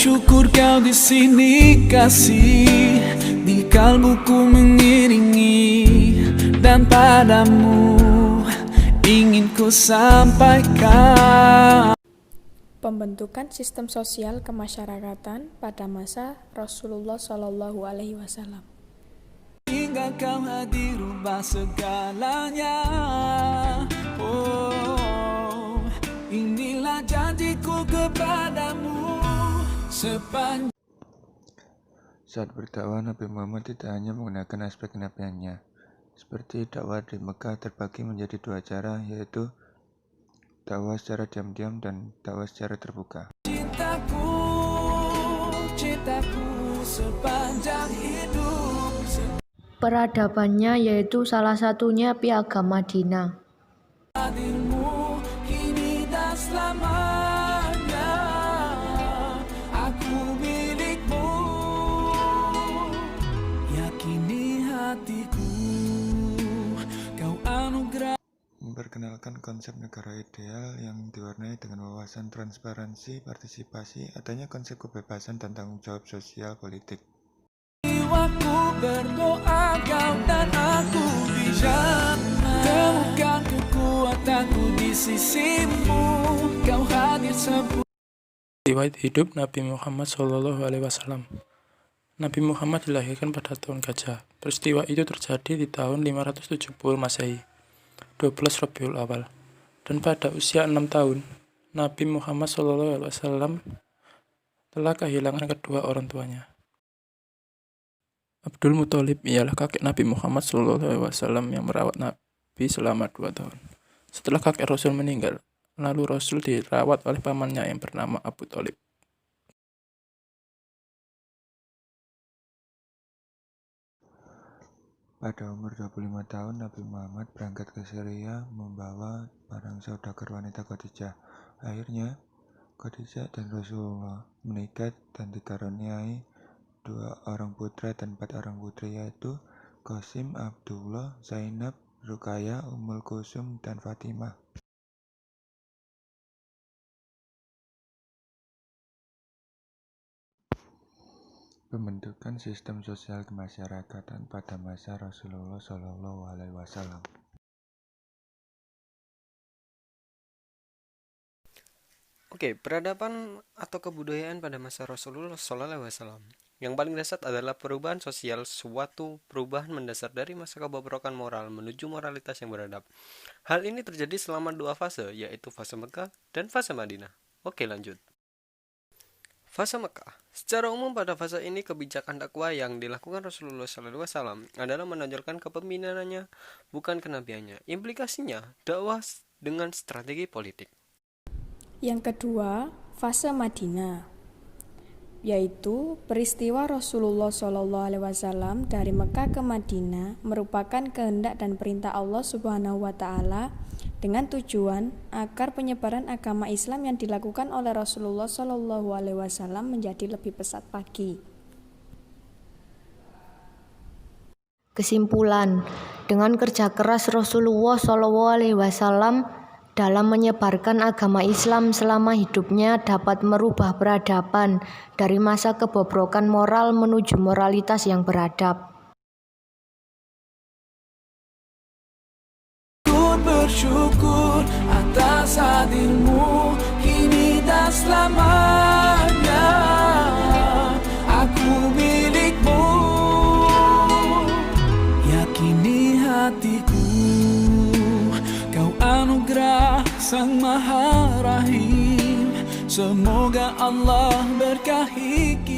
bersyukur kau di sini kasih, di kalbuku mengiringi, dan padamu ingin ku sampaikan. Pembentukan sistem sosial kemasyarakatan pada masa Rasulullah Shallallahu Alaihi Wasallam. Hingga kau hadir rubah segalanya. Oh, inilah janjiku kepadamu sepanjang. Saat berdakwah, Nabi Muhammad tidak hanya menggunakan aspek kenabiannya. Seperti dakwah di Mekah terbagi menjadi dua cara, yaitu dakwah secara diam-diam dan dakwah secara terbuka. Cintaku, cintaku sepanjang hidup. Peradabannya yaitu salah satunya Piagam Madinah. Hadirmu kini dan selamanya, aku milikmu. Yakini hatiku, kau anugerah. Memperkenalkan konsep negara ideal yang diwarnai dengan wawasan transparansi, partisipasi, adanya konsep kebebasan dan tanggung jawab sosial politik. Jiwaku berdoa kau dan aku di jannah, temukan kekuatanku di sisimu, kau hadir sempurna. Riwayat hidup Nabi Muhammad SAW. Nabi Muhammad dilahirkan pada tahun gajah. Peristiwa itu terjadi di tahun 570 Masehi, 12 Rabiul Awal. Dan pada usia 6 tahun, Nabi Muhammad SAW telah kehilangan kedua orang tuanya. Abdul Muthalib ialah kakek Nabi Muhammad SAW yang merawat Nabi selama 2 tahun. Setelah kakek Rasul meninggal, lalu Rasul dirawat oleh pamannya yang bernama Abu Thalib. Pada umur 25 tahun, Nabi Muhammad berangkat ke Syria membawa barang saudagar wanita Khadijah. Akhirnya, Khadijah dan Rasulullah menikah dan dikaruniai 2 orang putra dan 4 orang putri, yaitu Qasim, Abdullah, Zainab, Ruqayyah, Ummul Kulsum, dan Fatimah. Pembentukan sistem sosial kemasyarakatan pada masa Rasulullah Shallallahu Alaihi Wasallam. Peradaban atau kebudayaan pada masa Rasulullah SAW. Yang paling dasar adalah perubahan sosial, suatu perubahan mendasar dari masa kebobrokan moral menuju moralitas yang beradab. Hal ini terjadi selama 2 fase, yaitu fase Mekah dan fase Madinah. Lanjut. Fase Mekah. Secara umum pada fase ini kebijakan dakwah yang dilakukan Rasulullah SAW adalah menonjolkan kepemimpinannya, bukan kenabiannya. Implikasinya, dakwah dengan strategi politik. Yang kedua, fase Madinah, yaitu peristiwa Rasulullah SAW dari Mekah ke Madinah merupakan kehendak dan perintah Allah Subhanahu wa Ta'ala dengan tujuan agar penyebaran agama Islam yang dilakukan oleh Rasulullah SAW menjadi lebih pesat lagi. Kesimpulan, dengan kerja keras Rasulullah SAW dalam menyebarkan agama Islam selama hidupnya dapat merubah peradaban dari masa kebobrokan moral menuju moralitas yang beradab. Bersyukur atas hadirmu kini dan selamanya, aku milikmu. Yakini hatiku, kau anugerah Sang Maha Rahim. Semoga Allah berkahi kita.